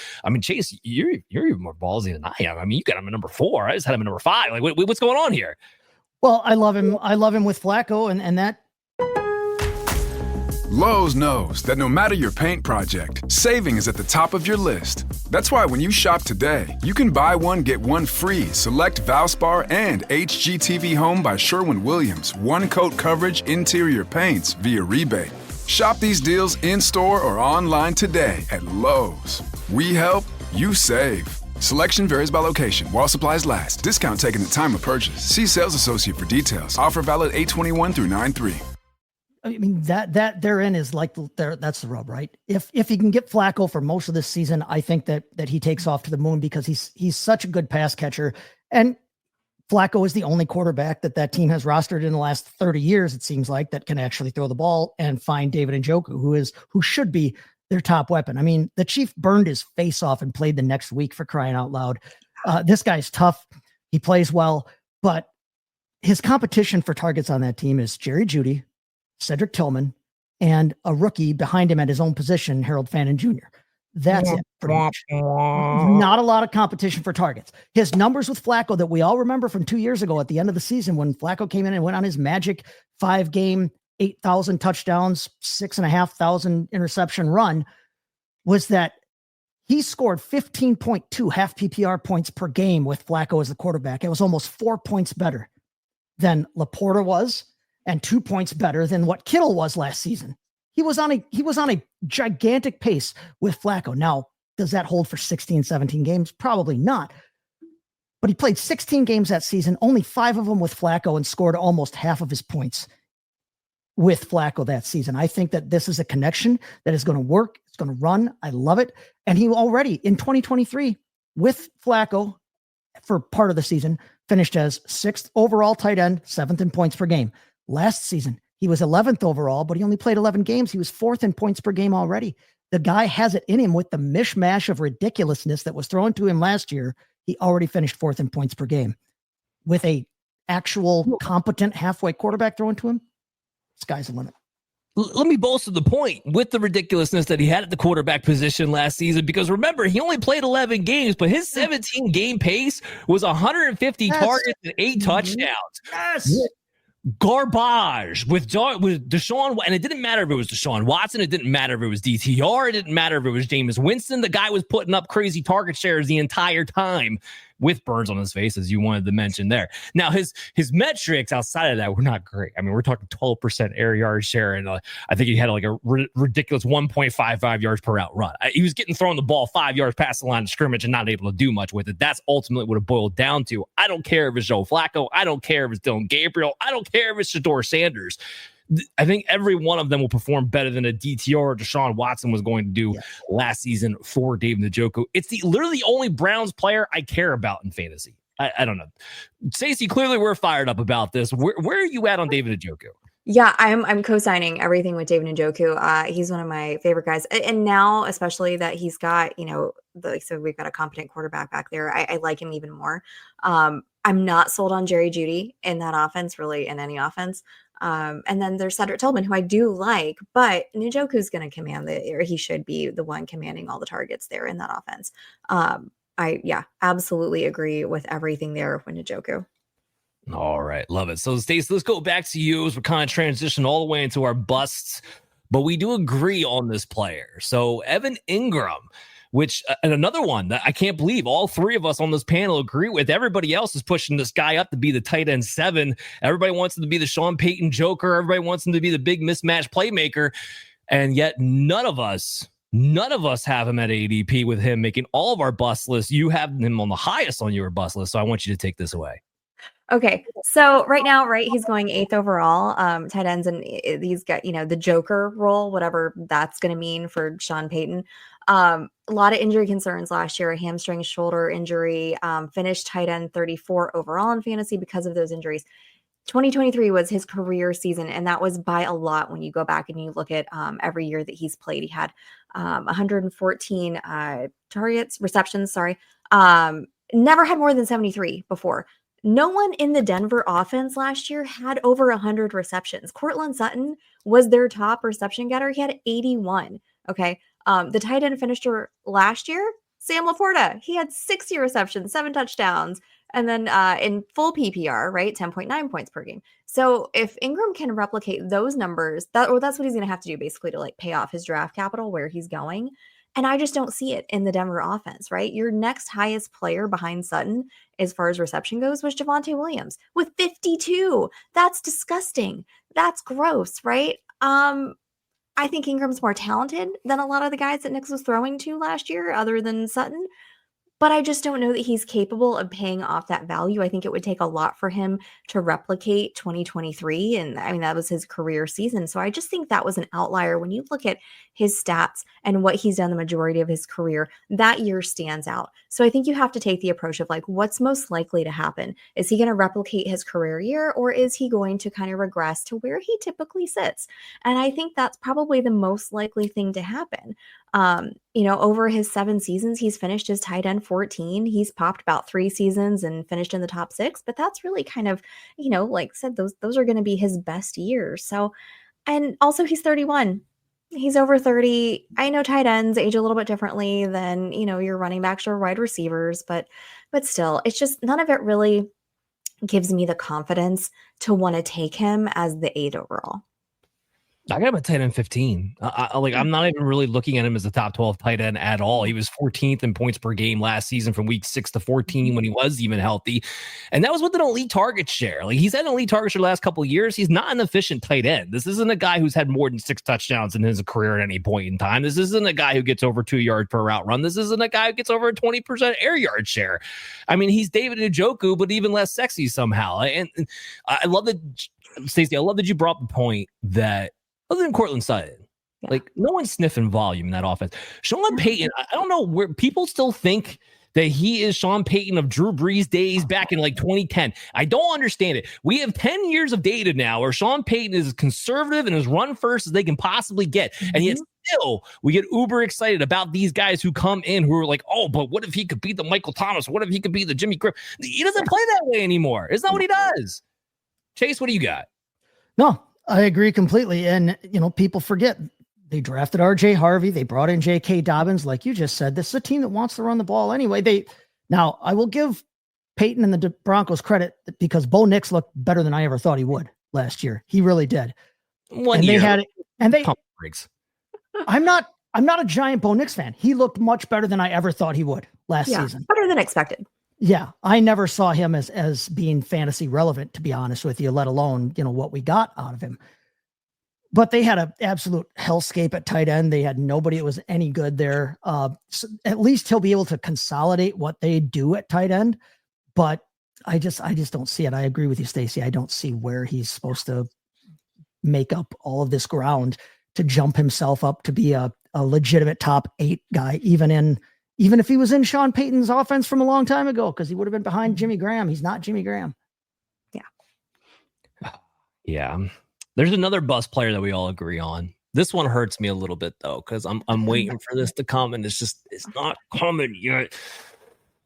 Speaker 4: Chase, you're even more ballsy than I am. You got him at number 4. I just had him at number 5. Like, what's going on here?
Speaker 5: Well, I love him. I love him with Flacco, and that.
Speaker 7: Lowe's knows that no matter your paint project, saving is at the top of your list. That's why when you shop today, you can buy one, get one free select Valspar and HGTV Home by Sherwin-Williams one-coat coverage interior paints via rebate. Shop these deals in-store or online today at Lowe's. We help, you save. Selection varies by location. While supplies last. Discount taken at time of purchase. See sales associate for details. Offer valid 8/21 through 9/3.
Speaker 5: That therein is like that's the rub, right? If he can get Flacco for most of this season, I think that he takes off to the moon because he's such a good pass catcher. And Flacco is the only quarterback that team has rostered in the last 30 years, it seems like, that can actually throw the ball and find David Njoku, who should be their top weapon. The Chief burned his face off and played the next week, for crying out loud. This guy's tough. He plays well, but his competition for targets on that team is Jerry Jeudy, Cedric Tillman, and a rookie behind him at his own position, Harold Fannin Jr. That's it, pretty much. Not a lot of competition for targets. His numbers with Flacco that we all remember from 2 years ago at the end of the season when Flacco came in and went on his magic 5-game, 8,000 touchdowns, 6,500 interception run, was that he scored 15.2 half PPR points per game with Flacco as the quarterback. It was almost 4 points better than LaPorta was, and 2 points better than what Kittle was last season. He was on a gigantic pace with Flacco. Now, does that hold for 16, 17 games? Probably not. But he played 16 games that season, only 5 of them with Flacco, and scored almost half of his points with Flacco that season. I think that this is a connection that is going to work. It's going to run. I love it. And he already in 2023 with Flacco for part of the season finished as 6th overall tight end, 7th in points per game. Last season, he was 11th overall, but he only played 11 games. He was 4th in points per game already. The guy has it in him with the mishmash of ridiculousness that was thrown to him last year. He already finished 4th in points per game with a actual competent halfway quarterback thrown to him. Sky's the limit.
Speaker 4: Let me bolster the point with the ridiculousness that he had at the quarterback position last season, because remember, he only played 11 games, but his 17 game pace was 150 targets and 8 touchdowns.
Speaker 5: Yes.
Speaker 4: Garbage with Deshaun, and it didn't matter if it was Deshaun Watson, it didn't matter if it was DTR, it didn't matter if it was Jameis Winston. The guy was putting up crazy target shares the entire time with burns on his face, as you wanted to mention there. Now, his metrics outside of that were not great. I mean, we're talking 12% air yard share, and I think he had like a ridiculous 1.55 yards per route run. He was getting thrown the ball 5 yards past the line of scrimmage and not able to do much with it. That's ultimately what it boiled down to. I don't care if it's Joe Flacco. I don't care if it's Dylan Gabriel. I don't care if it's Shedeur Sanders. I think every one of them will perform better than a DTR or Deshaun Watson was going to do last season for David Njoku. It's literally the only Browns player I care about in fantasy. I don't know. Stacy, clearly we're fired up about this. Where are you at on David Njoku?
Speaker 6: Yeah, I'm co-signing everything with David Njoku. He's one of my favorite guys. And now, especially that he's got, so we've got a competent quarterback back there. I like him even more. I'm not sold on Jerry Jeudy in that offense, really in any offense. And then there's Cedric Tillman, who I do like, but Njoku's going to command he should be the one commanding all the targets there in that offense. I absolutely agree with everything there with Njoku.
Speaker 4: All right. Love it. So Stacey, let's go back to you as we kind of transition all the way into our busts, but we do agree on this player. So Evan Engram, and another one that I can't believe all 3 of us on this panel agree with. Everybody else is pushing this guy up to be the tight end 7. Everybody wants him to be the Sean Payton Joker. Everybody wants him to be the big mismatch playmaker. And yet none of us have him at ADP, with him making all of our bust lists. You have him on the highest on your bust list. So I want you to take this away.
Speaker 6: Okay, so right now, he's going 8th overall, tight ends, and he's got, the Joker role, whatever that's going to mean for Sean Payton. A lot of injury concerns last year, a hamstring, shoulder injury, finished tight end 34 overall in fantasy because of those injuries. 2023 was his career season, and that was by a lot when you go back and you look at every year that he's played. He had 114 receptions, never had more than 73 before. No one in the Denver offense last year had over 100 receptions. Courtland Sutton was their top reception getter. He had 81. Okay. The tight end finisher last year, Sam LaPorta, he had 60 receptions, 7 touchdowns. And then in full PPR, 10.9 points per game. So if Engram can replicate those numbers, that's what he's going to have to do basically to pay off his draft capital where he's going. And I just don't see it in the Denver offense, right? Your next highest player behind Sutton, as far as reception goes, was Javonte Williams with 52. That's disgusting. That's gross, right? I think Ingram's more talented than a lot of the guys that Nix was throwing to last year, other than Sutton. But I just don't know that he's capable of paying off that value. I think it would take a lot for him to replicate 2023. And I mean, that was his career season. So I just think that was an outlier. When you look at his stats and what he's done the majority of his career, that year stands out. So I think you have to take the approach of what's most likely to happen? Is he going to replicate his career year, or is he going to kind of regress to where he typically sits? And I think that's probably the most likely thing to happen. Over his 7 seasons, he's finished as tight end 14. He's popped about 3 seasons and finished in the top 6, but that's really kind of, like I said, those are going to be his best years. So, and also he's 31. He's over 30. I know tight ends age a little bit differently than, your running backs or wide receivers, but still, it's just none of it really gives me the confidence to want to take him as the 8 overall.
Speaker 4: I got him at tight end 15. I'm not even really looking at him as a top 12 tight end at all. He was 14th in points per game last season from week 6 to 14 when he was even healthy. And that was with an elite target share. Like, he's had an elite target share the last couple of years. He's not an efficient tight end. This isn't a guy who's had more than 6 touchdowns in his career at any point in time. This isn't a guy who gets over 2 yards per route run. This isn't a guy who gets over a 20% air yard share. I mean, he's David Njoku, but even less sexy somehow. And I love that, Stacy, I love that you brought up the point that other than Cortland Sutton, like, no one's sniffing volume in that offense. Sean Payton, I don't know where people still think that he is Sean Payton of Drew Brees days back in like 2010. I don't understand it. We have 10 years of data now where Sean Payton is as conservative and as run first as they can possibly get. And yet still we get uber excited about these guys who come in who are like, oh, but what if he could be the Michael Thomas? What if he could be the Jimmy Graham? He doesn't play that way anymore. It's not what he does. Chase, what do you got?
Speaker 5: No, I agree completely. And, people forget they drafted RJ Harvey. They brought in J.K. Dobbins. Like you just said, this is a team that wants to run the ball anyway. Now I will give Peyton and the Broncos credit because Bo Nix looked better than I ever thought he would last year. He really did. I'm not a giant Bo Nix fan. He looked much better than I ever thought he would last season.
Speaker 6: Better than expected.
Speaker 5: Yeah, I never saw him as being fantasy relevant, to be honest with you, let alone, what we got out of him. But they had an absolute hellscape at tight end. They had nobody that was any good there. So at least he'll be able to consolidate what they do at tight end. But I just don't see it. I agree with you, Stacy. I don't see where he's supposed to make up all of this ground to jump himself up to be a legitimate top 8 guy, even if he was in Sean Payton's offense from a long time ago, because he would have been behind Jimmy Graham. He's not Jimmy Graham.
Speaker 4: Yeah. There's another bust player that we all agree on. This one hurts me a little bit though, because I'm waiting for this to come, and it's not coming yet.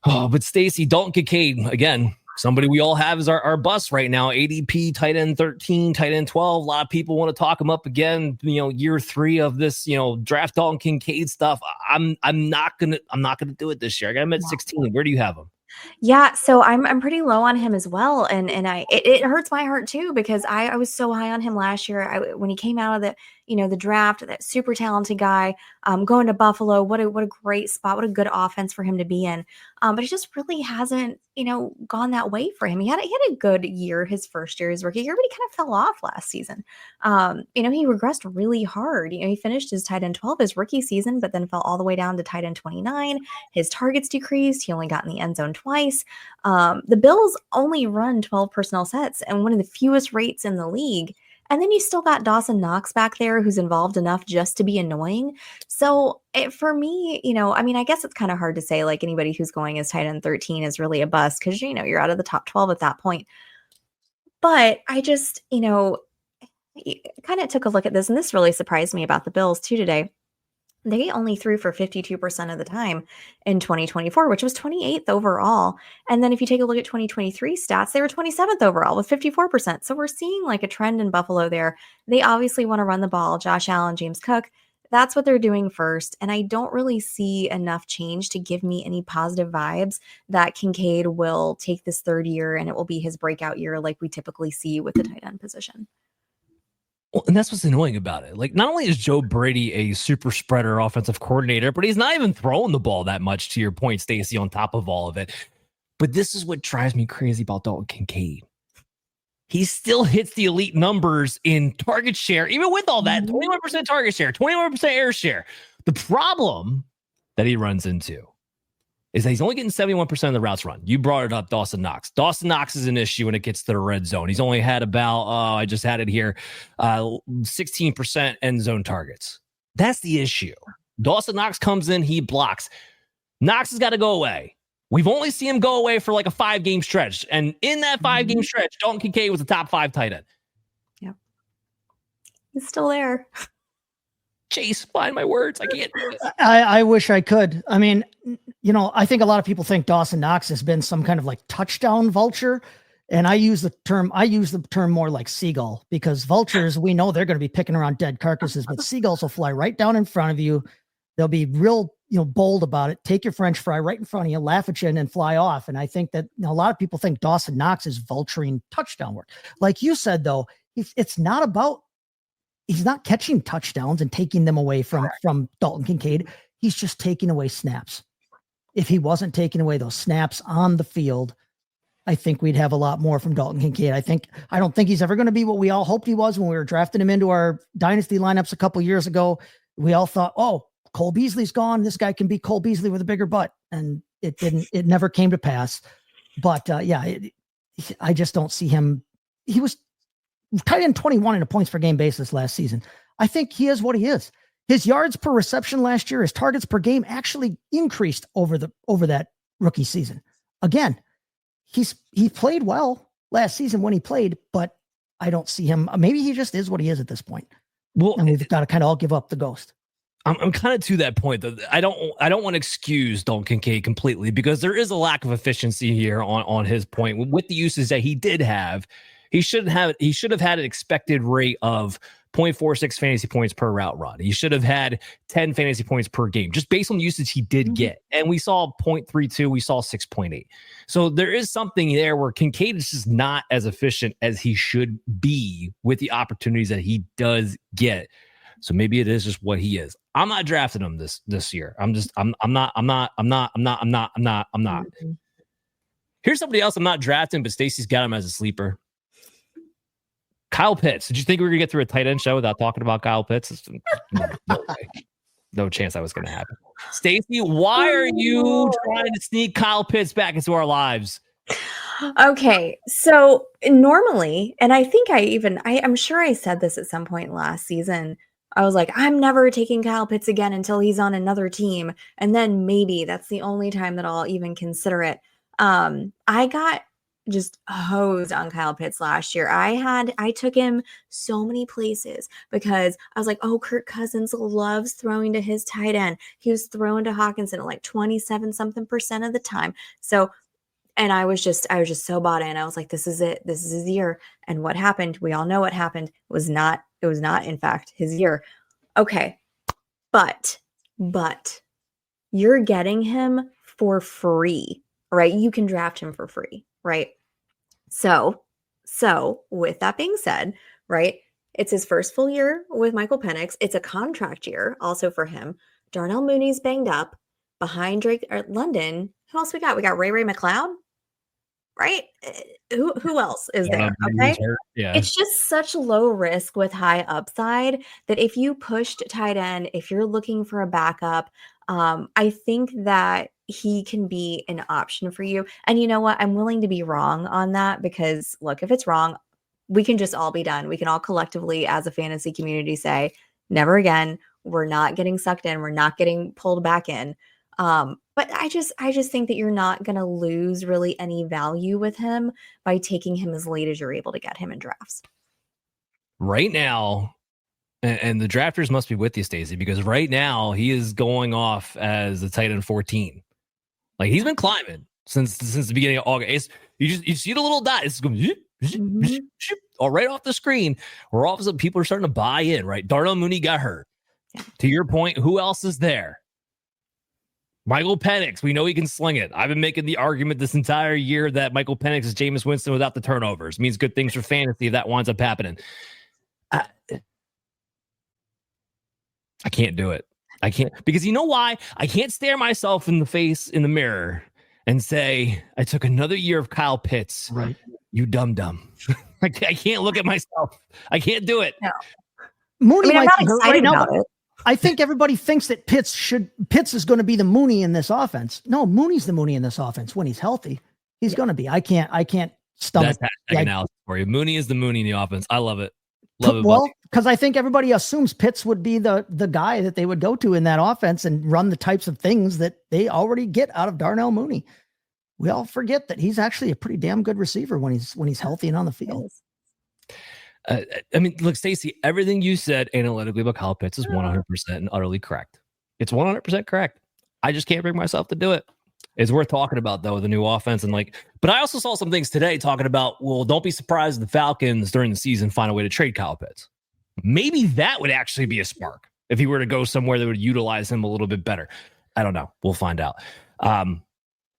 Speaker 4: Oh, but Stacy, Dalton Kincaid, again, somebody we all have as our bust right now. ADP tight end 13, tight end 12. A lot of people want to talk him up again. Year 3 of this, draft Dalton Kincaid stuff. I'm not gonna do it this year. I got him at 16. Where do you have him?
Speaker 6: Yeah, so I'm pretty low on him as well, and it hurts my heart too, because I was so high on him last year. When he came out of the draft, that super talented guy, going to Buffalo, what a great spot, what a good offense for him to be in. But it just really hasn't gone that way for him. He had a good year his first year, his rookie year, but he kind of fell off last season. He regressed really hard. He finished his tight end 12 his rookie season, but then fell all the way down to tight end 29. His targets decreased. He only got in the end zone twice. The Bills only run 12 personnel sets and one of the fewest rates in the league. And then you still got Dawson Knox back there who's involved enough just to be annoying. So for me, I guess it's kind of hard to say like anybody who's going as tight end 13 is really a bust because, you're out of the top 12 at that point. But I just, kind of took a look at this, and this really surprised me about the Bills too today. They only threw for 52% of the time in 2024, which was 28th overall. And then if you take a look at 2023 stats, they were 27th overall with 54%. So we're seeing like a trend in Buffalo there. They obviously want to run the ball. Josh Allen, James Cook, that's what they're doing first. And I don't really see enough change to give me any positive vibes that Kincaid will take this third year and it will be his breakout year like we typically see with the tight end position.
Speaker 4: Well, and that's what's annoying about it. Like, not only is Joe Brady a super spreader offensive coordinator, but he's not even throwing the ball that much, to your point, Stacy, on top of all of it. But this is what drives me crazy about Dalton Kincaid. He still hits the elite numbers in target share, even with all that, 21% target share, 21% air share. The problem that he runs into is that he's only getting 71% of the routes run. You brought it up, Dawson Knox. Dawson Knox is an issue when it gets to the red zone. He's only had about, I just had it here, 16% end zone targets. That's the issue. Dawson Knox comes in, he blocks. Knox has got to go away. We've only seen him go away for like a 5-game stretch. And in that 5-game stretch, Dalton Kincaid was a top 5 tight end.
Speaker 6: Yep. He's still there.
Speaker 4: Chase, find my words. I can't do this.
Speaker 5: I wish I could. I mean, I think a lot of people think Dawson Knox has been some kind of like touchdown vulture. And I use the term more like seagull, because vultures, we know they're going to be picking around dead carcasses, but seagulls will fly right down in front of you. They'll be real, bold about it. Take your French fry right in front of you, laugh at you, and then fly off. And I think that a lot of people think Dawson Knox is vulturing touchdown work. Like you said, though, it's not about he's not catching touchdowns and taking them away from Dalton Kincaid. He's just taking away snaps. If he wasn't taking away those snaps on the field, I think we'd have a lot more from Dalton Kincaid. I don't think he's ever going to be what we all hoped he was when we were drafting him into our dynasty lineups a couple years ago. We all thought, oh, Cole Beasley's gone. This guy can be Cole Beasley with a bigger butt. And it never came to pass. But I just don't see him. He was tight end 21 in a points per game basis last season. I think he is what he is. His yards per reception last year, his targets per game actually increased over that rookie season. Again, he played well last season when he played, but I don't see him. Maybe he just is what he is at this point.
Speaker 4: Well,
Speaker 5: and we've got to kind of all give up the ghost.
Speaker 4: I'm kind of to that point though. I don't want to excuse Dalton Kincaid completely because there is a lack of efficiency here on his point with the uses that he did have. He should have had an expected rate of 0.46 fantasy points per route run. He should have had 10 fantasy points per game, just based on the usage he did get. And we saw 0.32, we saw 6.8. So there is something there where Kincaid is just not as efficient as he should be with the opportunities that he does get. So maybe it is just what he is. I'm not drafting him this year. I'm not. Here's somebody else I'm not drafting, but Stacy's got him as a sleeper. Kyle Pitts. Did you think we were going to get through a tight end show without talking about Kyle Pitts? No chance that was going to happen. Stacy, why are you trying to sneak Kyle Pitts back into our lives?
Speaker 6: Okay, so normally, and I think I'm sure I said this at some point last season. I was like, I'm never taking Kyle Pitts again until he's on another team. And then maybe that's the only time that I'll even consider it. I got just hosed on Kyle Pitts last year. I took him so many places because I was like, oh, Kirk Cousins loves throwing to his tight end. He was throwing to Hawkinson at like 27% of the time. So, and I was just so bought in. I was like, this is it. This is his year. And what happened? We all know what happened. It was not in fact his year. Okay. But you're getting him for free, right? You can draft him for free, right? So with that being said, right, it's his first full year with Michael Penix. It's a contract year also for him. Darnell Mooney's banged up behind Drake London. Who else we got? We got Ray McLeod, right? Who else is there? Okay.
Speaker 4: Yeah.
Speaker 6: It's just such low risk with high upside that if you pushed tight end, if you're looking for a backup, I think that he can be an option for you. And you know what? I'm willing to be wrong on that because look, if it's wrong, we can just all be done. We can all collectively as a fantasy community say, never again. We're not getting sucked in. We're not getting pulled back in. But I just think that you're not going to lose really any value with him by taking him as late as you're able to get him in drafts.
Speaker 4: Right now, and the drafters must be with you, Stacey, because right now he is going off as the tight end 14. Like he's been climbing since the beginning of August. You see the little dot. It's going all right off the screen. Where all of a sudden people are starting to buy in. Right, Darnell Mooney got hurt. Yeah. To your point, who else is there? Michael Penix. We know he can sling it. I've been making the argument this entire year that Michael Penix is Jameis Winston without the turnovers. Means good things for fantasy if that winds up happening. I can't do it. I can't, because you know why? I can't stare myself in the face in the mirror and say, I took another year of Kyle Pitts.
Speaker 5: Right.
Speaker 4: You dumb. I can't look at myself. I can't do it.
Speaker 6: No.
Speaker 5: Mooney
Speaker 6: I'm
Speaker 5: might
Speaker 6: not
Speaker 5: be hurt
Speaker 6: excited
Speaker 5: right now,
Speaker 6: about it.
Speaker 5: I think everybody thinks that Pitts is going to be the Mooney in this offense. No, Mooney's the Mooney in this offense when he's healthy. He's going to be. I can't stomach.
Speaker 4: That's hashtag analysis for you. Mooney is the Mooney in the offense. I love it.
Speaker 5: Well, because I think everybody assumes Pitts would be the guy that they would go to in that offense and run the types of things that they already get out of Darnell Mooney. We all forget that he's actually a pretty damn good receiver when he's healthy and on the field.
Speaker 4: I mean, look, Stacey, everything you said analytically about Kyle Pitts is 100% and utterly correct. It's 100% correct. I just can't bring myself to do it. It's worth talking about, though, the new offense. But I also saw some things today talking about, well, don't be surprised if the Falcons during the season find a way to trade Kyle Pitts. Maybe that would actually be a spark if he were to go somewhere that would utilize him a little bit better. I don't know. We'll find out.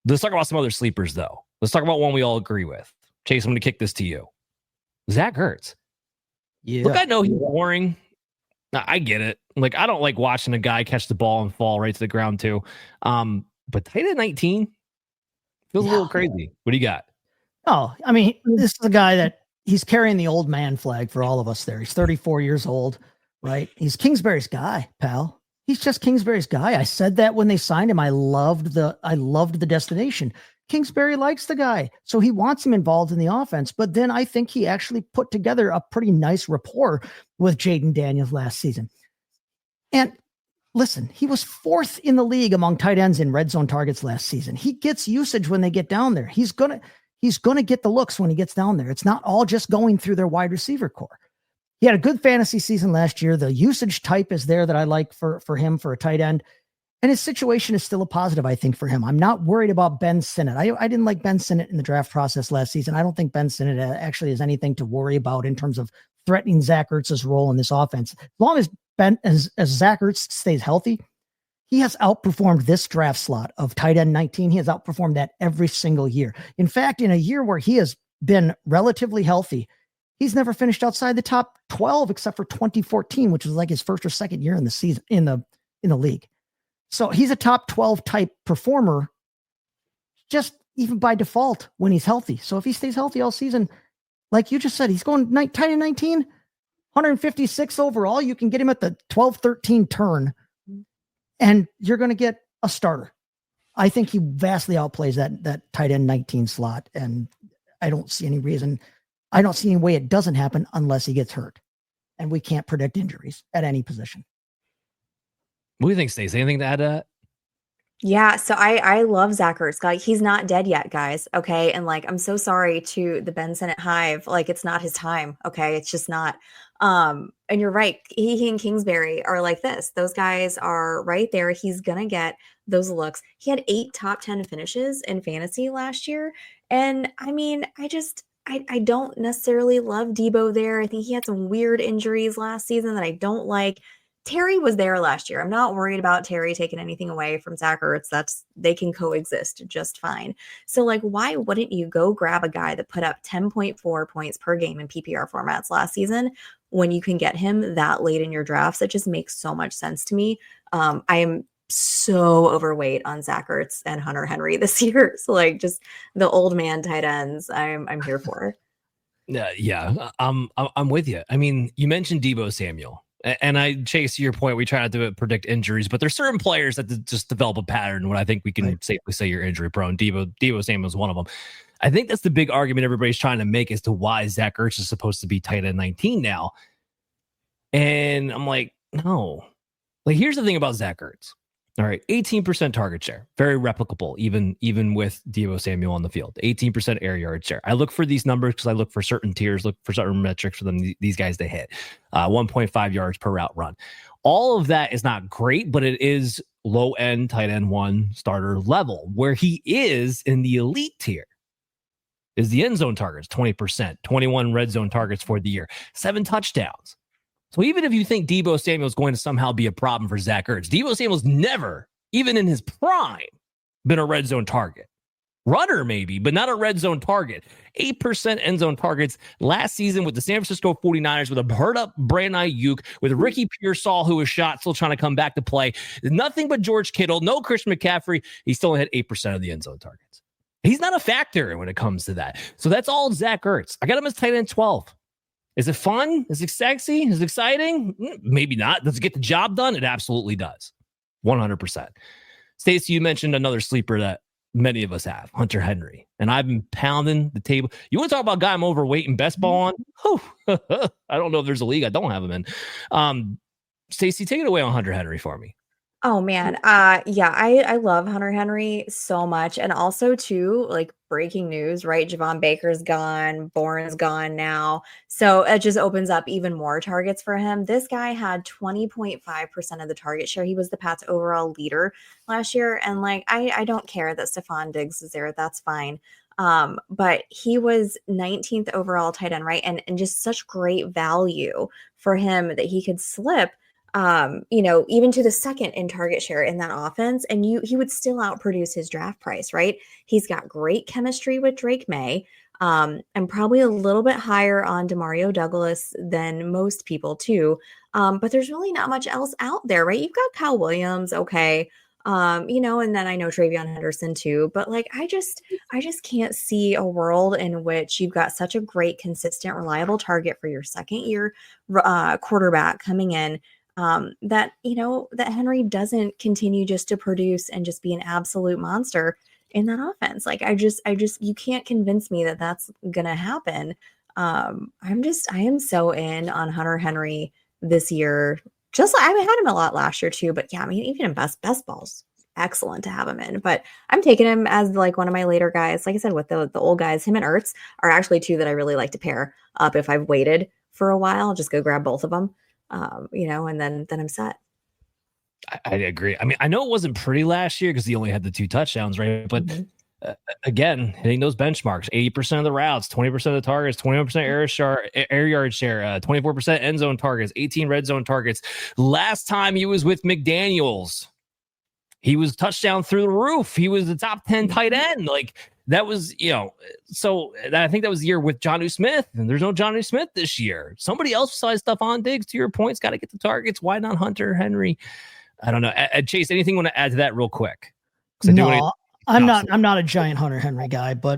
Speaker 4: Let's talk about some other sleepers, though. Let's talk about one we all agree with. Chase, I'm going to kick this to you. Zach Ertz.
Speaker 5: Yeah.
Speaker 4: Look, I know he's boring. I get it. Like, I don't like watching a guy catch the ball and fall right to the ground too. But tight end 19 feels a little crazy. What do you got?
Speaker 5: Oh, I mean, this is a guy that he's carrying the old man flag for all of us there. He's 34 years old, right? He's Kingsbury's guy, pal. He's just Kingsbury's guy. I said that when they signed him. I loved the destination. Kingsbury likes the guy, so he wants him involved in the offense. But then I think he actually put together a pretty nice rapport with Jaden Daniels last season. And listen, he was 4th in the league among tight ends in red zone targets last season. He gets usage when they get down there. He's gonna get the looks when he gets down there. It's not all just going through their wide receiver core. He had a good fantasy season last year. The usage type is there that I like for him for a tight end. And his situation is still a positive, I think, for him. I'm not worried about Ben Sinnott. I didn't like Ben Sinnott in the draft process last season. I don't think Ben Sinnott actually has anything to worry about in terms of threatening Zach Ertz's role in this offense. As long as Zach Ertz stays healthy, he has outperformed this draft slot of tight end 19. He has outperformed that every single year. In fact, in a year where he has been relatively healthy, he's never finished outside the top 12 except for 2014, which was like his first or second year in the season in the league. So he's a top 12 type performer just even by default when he's healthy. So if he stays healthy all season, like you just said, he's going tight end 19, 156 overall. You can get him at the 12-13 turn and you're going to get a starter. I think he vastly outplays that tight end 19 slot. And I don't see any way it doesn't happen unless he gets hurt. And we can't predict injuries at any position.
Speaker 4: What do you think, Stace? Anything to add to that?
Speaker 6: Yeah, so I love Zach Ertz. Like, he's not dead yet, guys. Okay. And like, I'm so sorry to the Ben Sinnott hive. Like, it's not his time. Okay. It's just not. And you're right. He and Kingsbury are like this. Those guys are right there. He's gonna get those looks. He had 8 top 10 finishes in fantasy last year. And I mean, I don't necessarily love Debo there. I think he had some weird injuries last season that I don't like. Terry was there last year. I'm not worried about Terry taking anything away from Zach Ertz. They can coexist just fine. So like, why wouldn't you go grab a guy that put up 10.4 points per game in PPR formats last season when you can get him that late in your drafts? It just makes so much sense to me. I am so overweight on Zach Ertz and Hunter Henry this year. So like, just the old man tight ends, I'm here for.
Speaker 4: Yeah, I'm with you. I mean, you mentioned Debo Samuel. And I, Chase, to your point, we try not to predict injuries, but there's certain players that just develop a pattern when I think we can safely say you're injury prone. Debo Samuel is one of them. I think that's the big argument everybody's trying to make as to why Zach Ertz is supposed to be tight end 19 now. And I'm like, no. Like, here's the thing about Zach Ertz. All right, 18% target share, very replicable, even with Debo Samuel on the field. 18% air yard share. I look for these numbers because I look for certain tiers, look for certain metrics for them. These guys to hit 1.5 yards per route run. All of that is not great, but it is low end tight end 1 starter level. Where he is in the elite tier is the end zone targets, 20%, 21 red zone targets for the year, 7 touchdowns. So even if you think Debo Samuel is going to somehow be a problem for Zach Ertz, Debo Samuel's never, even in his prime, been a red zone target. Runner maybe, but not a red zone target. 8% end zone targets last season with the San Francisco 49ers with a hurt up Brandon Ayuk, with Ricky Pearsall, who was shot, still trying to come back to play. Nothing but George Kittle, no Christian McCaffrey. He still hit 8% of the end zone targets. He's not a factor when it comes to that. So that's all Zach Ertz. I got him as tight end 12. Is it fun? Is it sexy? Is it exciting? Maybe not. Does it get the job done? It absolutely does. 100%. Stacy, you mentioned another sleeper that many of us have, Hunter Henry. And I've been pounding the table. You want to talk about a guy I'm overweight and best ball on? Oh, I don't know if there's a league I don't have him in. Stacy, take it away on Hunter Henry for me.
Speaker 6: Oh man. Yeah, I love Hunter Henry so much. And also too, like, breaking news, right? Javon Baker's gone, Bourne's gone now. So it just opens up even more targets for him. This guy had 20.5% of the target share. He was the Pats overall leader last year. And like, I don't care that Stephon Diggs is there. That's fine. But he was 19th overall tight end, right? And just such great value for him that he could slip even to the second in target share in that offense. And he would still outproduce his draft price, right? He's got great chemistry with Drake May. I'm probably a little bit higher on Demario Douglas than most people too. But there's really not much else out there, right? You've got Kyle Williams, okay. And then I know Travion Henderson too, but like I just can't see a world in which you've got such a great, consistent, reliable target for your second year quarterback coming in. That Henry doesn't continue just to produce and just be an absolute monster in that offense. Like I just you can't convince me that that's gonna happen. I am so in on Hunter Henry this year. Just like I had him a lot last year too, but yeah, I mean, even in best balls, excellent to have him in. But I'm taking him as like one of my later guys. Like I said, with the old guys, him and Ertz are actually two that I really like to pair up. If I've waited for a while, I'll just go grab both of them, and then I'm set.
Speaker 4: I agree. I mean, I know it wasn't pretty last year because he only had the 2 touchdowns, right? But again, hitting those benchmarks, 80% of the routes, 20% of the targets, 21% air yard share, 24% end zone targets, 18 red zone targets. Last time he was with McDaniels, he was touchdown through the roof. He was the top 10 tight end. Like that was, so I think that was the year with Jonnu Smith, and there's no Jonnu Smith this year. Somebody else besides Stephon Diggs, to your point's got to get the targets. Why not Hunter Henry? I don't know. Chase, anything you want to add to that real quick?
Speaker 5: No, I'm not a giant Hunter Henry guy, but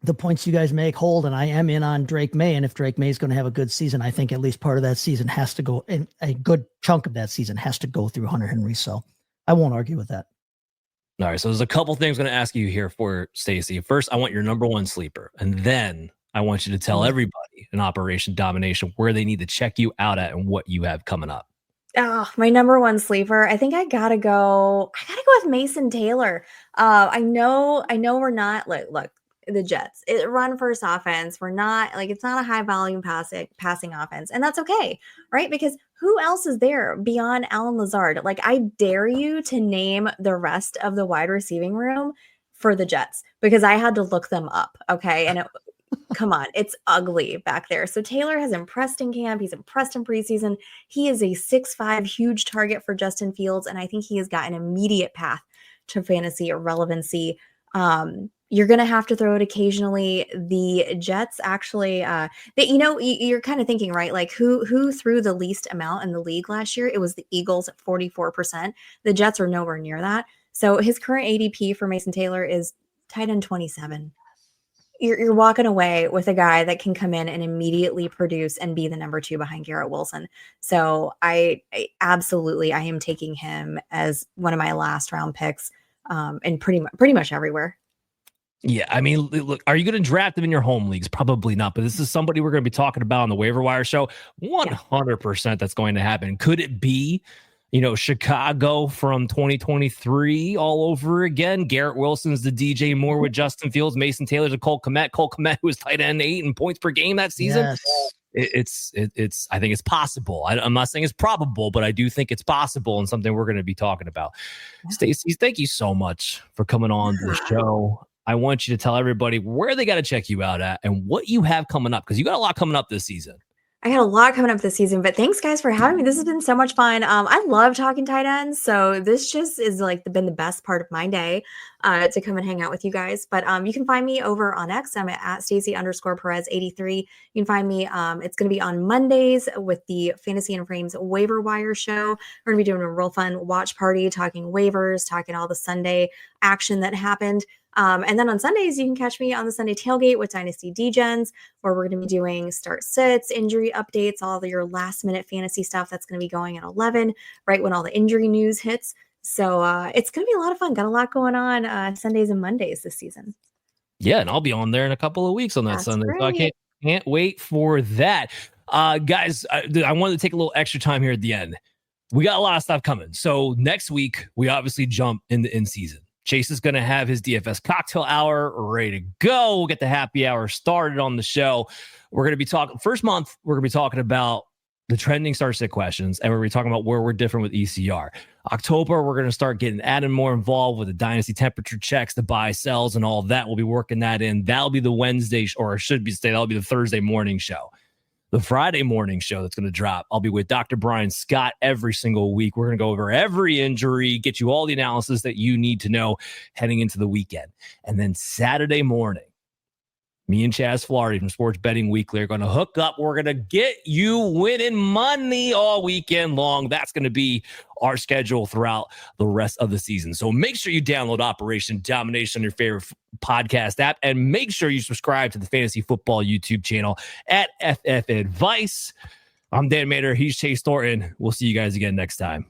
Speaker 5: the points you guys make hold, and I am in on Drake May. And if Drake May is going to have a good season, I think at least part of that season has to go, and a good chunk of that season has to go through Hunter Henry. So I won't argue with that.
Speaker 4: All right. So there's a couple things I'm going to ask you here for Stacy. First, I want your number one sleeper, and then I want you to tell everybody in Operation Domination where they need to check you out at and what you have coming up.
Speaker 6: Oh, my number one sleeper. I think I gotta go with Mason Taylor. I know we're not like, look, the Jets, it run first offense. We're not like, it's not a high volume passing offense. And that's okay. Right. Because who else is there beyond Allen Lazard? Like, I dare you to name the rest of the wide receiving room for the Jets, because I had to look them up. Okay. And come on, it's ugly back there. So Taylor has impressed in camp. He's impressed in preseason. He is a 6'5" huge target for Justin Fields, and I think he has got an immediate path to fantasy relevancy. You're going to have to throw it occasionally. The Jets actually, you're kind of thinking, right? Like who threw the least amount in the league last year? It was the Eagles at 44%. The Jets are nowhere near that. So his current ADP for Mason Taylor is tight end 27. You're walking away with a guy that can come in and immediately produce and be the number 2 behind Garrett Wilson. So I absolutely, I am taking him as one of my last round picks, and pretty much everywhere.
Speaker 4: Yeah, I mean, look, are you going to draft him in your home leagues? Probably not, but this is somebody we're going to be talking about on the waiver wire show. 100% that's going to happen. Could it be, Chicago from 2023 all over again? Garrett Wilson's the DJ Moore with Justin Fields. Mason Taylor's a Cole Kmet who was tight end 8 in points per game that season. Yes. It's I think it's possible. I'm not saying it's probable, but I do think it's possible and something we're going to be talking about. Yeah. Stacy, thank you so much for coming on the show. I want you to tell everybody where they got to check you out at and what you have coming up, because you got a lot coming up this season.
Speaker 6: I got a lot coming up this season, but thanks guys for having me. This has been so much fun. I love talking tight ends. So this just is like been the best part of my day to come and hang out with you guys. But you can find me over on X. I'm at Stacy_Perez83. You can find me. It's going to be on Mondays with the Fantasy and Frames waiver wire show. We're going to be doing a real fun watch party, talking waivers, talking all the Sunday action that happened. And then on Sundays, you can catch me on the Sunday tailgate with Dynasty D-Gens, where we're going to be doing start sits, injury updates, all of your last minute fantasy stuff. That's going to be going at 11, right when all the injury news hits. So it's going to be a lot of fun. Got a lot going on Sundays and Mondays this season.
Speaker 4: Yeah, and I'll be on there in a couple of weeks on that Sunday. Right. So I can't wait for that. Guys, I wanted to take a little extra time here at the end. We got a lot of stuff coming. So next week, we obviously jump in the in-season. Chase is going to have his DFS cocktail hour ready to go. We'll get the happy hour started on the show. We're going to be talking first month. We're going to be talking about the trending start sit questions, and we're going to be talking about where we're different with ECR. October, we're going to start getting Adam more involved with the dynasty temperature checks, the buy sells, and all of that. We'll be working that in. That'll be the Wednesday, or should be that'll be the Thursday morning show. The Friday morning show that's going to drop, I'll be with Dr. Brian Scott every single week. We're going to go over every injury, get you all the analysis that you need to know heading into the weekend. And then Saturday morning, Me and Chaz Flaherty from Sports Betting Weekly are going to hook up. We're going to get you winning money all weekend long. That's going to be our schedule throughout the rest of the season. So make sure you download Operation Domination on your favorite podcast app, and make sure you subscribe to the Fantasy Football YouTube channel at FF Advice. I'm Dan Mader. He's Chase Thornton. We'll see you guys again next time.